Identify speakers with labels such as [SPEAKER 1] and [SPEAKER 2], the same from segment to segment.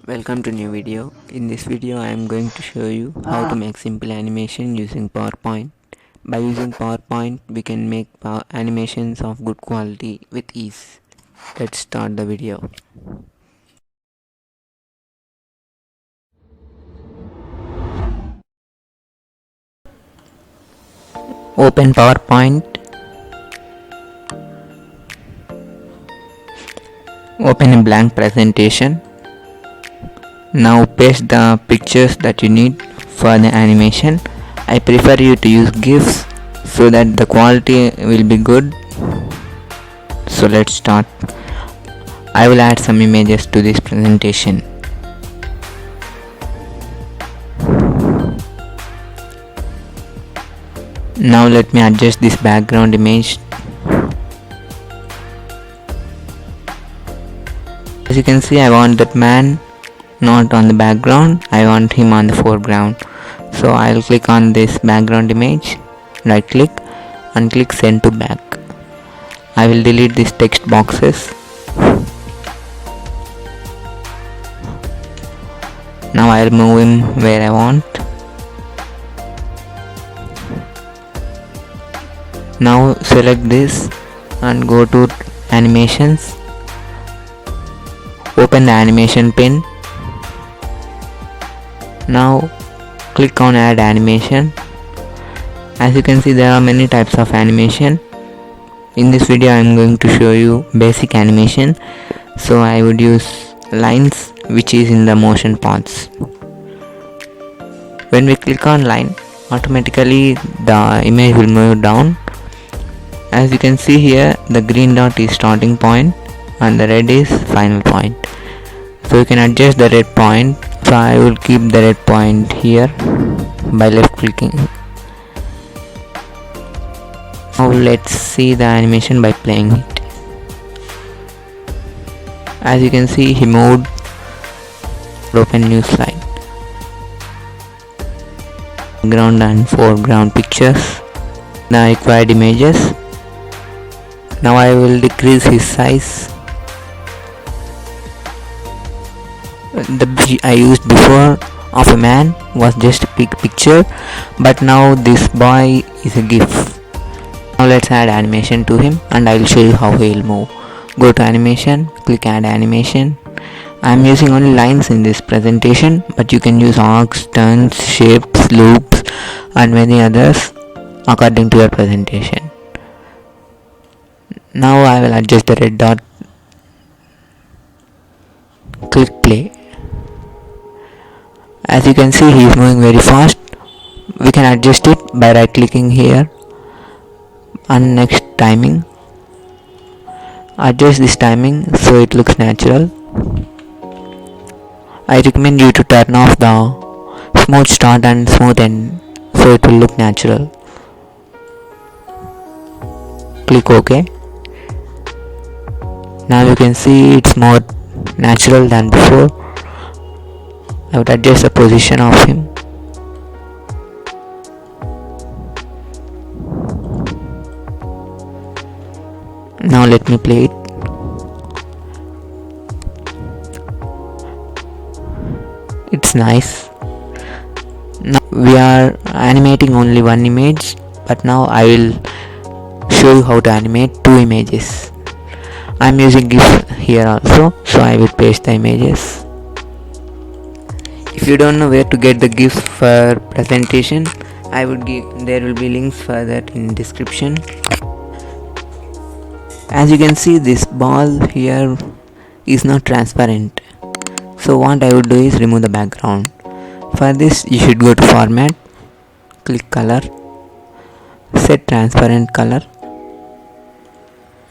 [SPEAKER 1] Welcome to new video. In this video I am going to show you how to make simple animation using PowerPoint. By using PowerPoint we can make animations of good quality with ease. Let's start the video. Open PowerPoint. Open a blank presentation. Now paste the pictures that you need for the animation. I prefer you to use gifs so that the quality will be good. So let's start. I will add some images to this presentation. Now let me adjust this background image. As you can see, I want that man not on the background, I want him on the foreground. So I'll click on this background image, right click and click send to back. I will delete these text boxes. Now I'll move him where I want. Now select this and go to animations. Open the animation pin. Now click on add animation. As you can see, there are many types of animation. In this video I am going to show you basic animation, so I would use lines which is in the motion paths. When we click on line, automatically the image will move down. As you can see here, the green dot is starting point and the red is final point. So you can adjust the red point. So I will keep the red point here by left clicking. Now let's see the animation by playing it. As you can see, he moved. Open new slide. Background and foreground pictures. The required images. Now I will decrease his size. The I used before of a man was just a picture, but now this boy is a gif. Now let's add animation to him and I will show you how he will move. Go to animation, click add animation. I am using only lines in this presentation, but you can use arcs, turns, shapes, loops and many others according to your presentation. Now I will adjust the red dot. Click play. As you can see, he is moving very fast. We can adjust it by right clicking here and next timing. Adjust this timing so it looks natural. I recommend you to turn off the smooth start and smooth end so it will look natural. Click OK. Now you can see it's more natural than before. I would adjust the position of him. Now let me play it. It's nice. Now we are animating only one image, but now I will show you how to animate two images. I am using GIF here also, so I will paste the images. If you don't know where to get the GIFs for presentation, I would give, there will be links for that in description. As you can see, this ball here is not transparent. So what I would do is remove the background. For this you should go to format, click color, set transparent color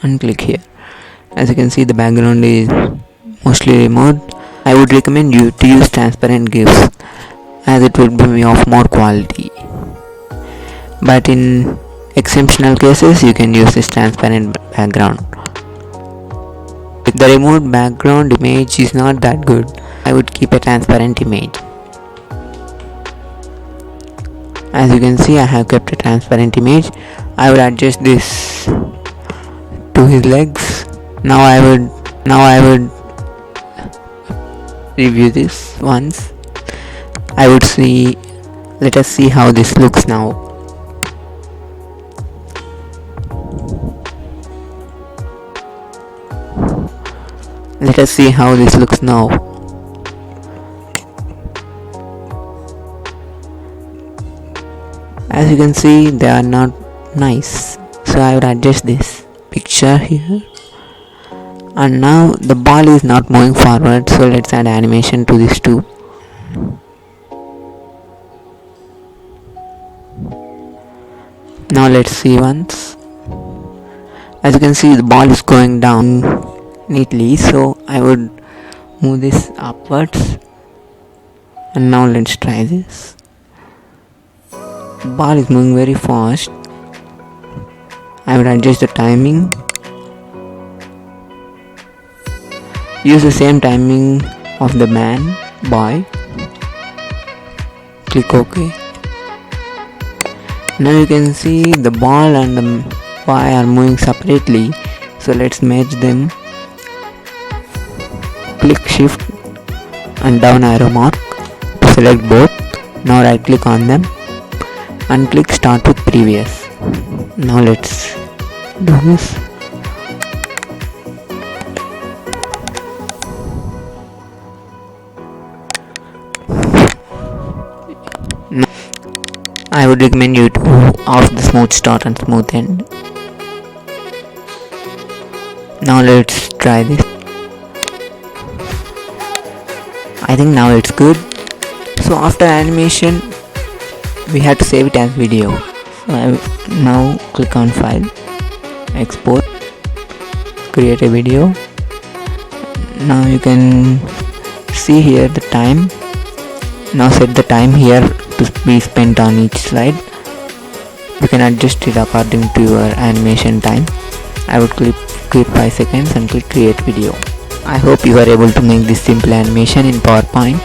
[SPEAKER 1] and click here. As you can see, the background is mostly removed. I would recommend you to use transparent GIFs as it will be of more quality. But in exceptional cases you can use this transparent background. If the removed background image is not that good, I would keep a transparent image. As you can see, I have kept a transparent image. I would adjust this to his legs. Now I would review this once. Let us see how this looks now. Let us see how this looks now. As you can see, they are not nice. So I would adjust this picture here. And now the ball is not moving forward, so let's add animation to this too. Now let's see once. As you can see, the ball is going down neatly, so I would move this upwards. And now let's try this. The ball is moving very fast. I would adjust the timing. Use the same timing of the boy. Click OK. Now you can see the ball and the boy are moving separately. So let's merge them. Click shift and down arrow mark to select both. Now right click on them and click start with previous. Now let's do this. I would recommend you to off the smooth start and smooth end. Now let's try this. I think now it's good. So after animation, we have to save it as video. So I will now click on file, export, create a video. Now you can see here the time. Now set the time here to be spent on each slide. You can adjust it according to your animation time. I would click 5 seconds and click create video. I hope you are able to make this simple animation in PowerPoint.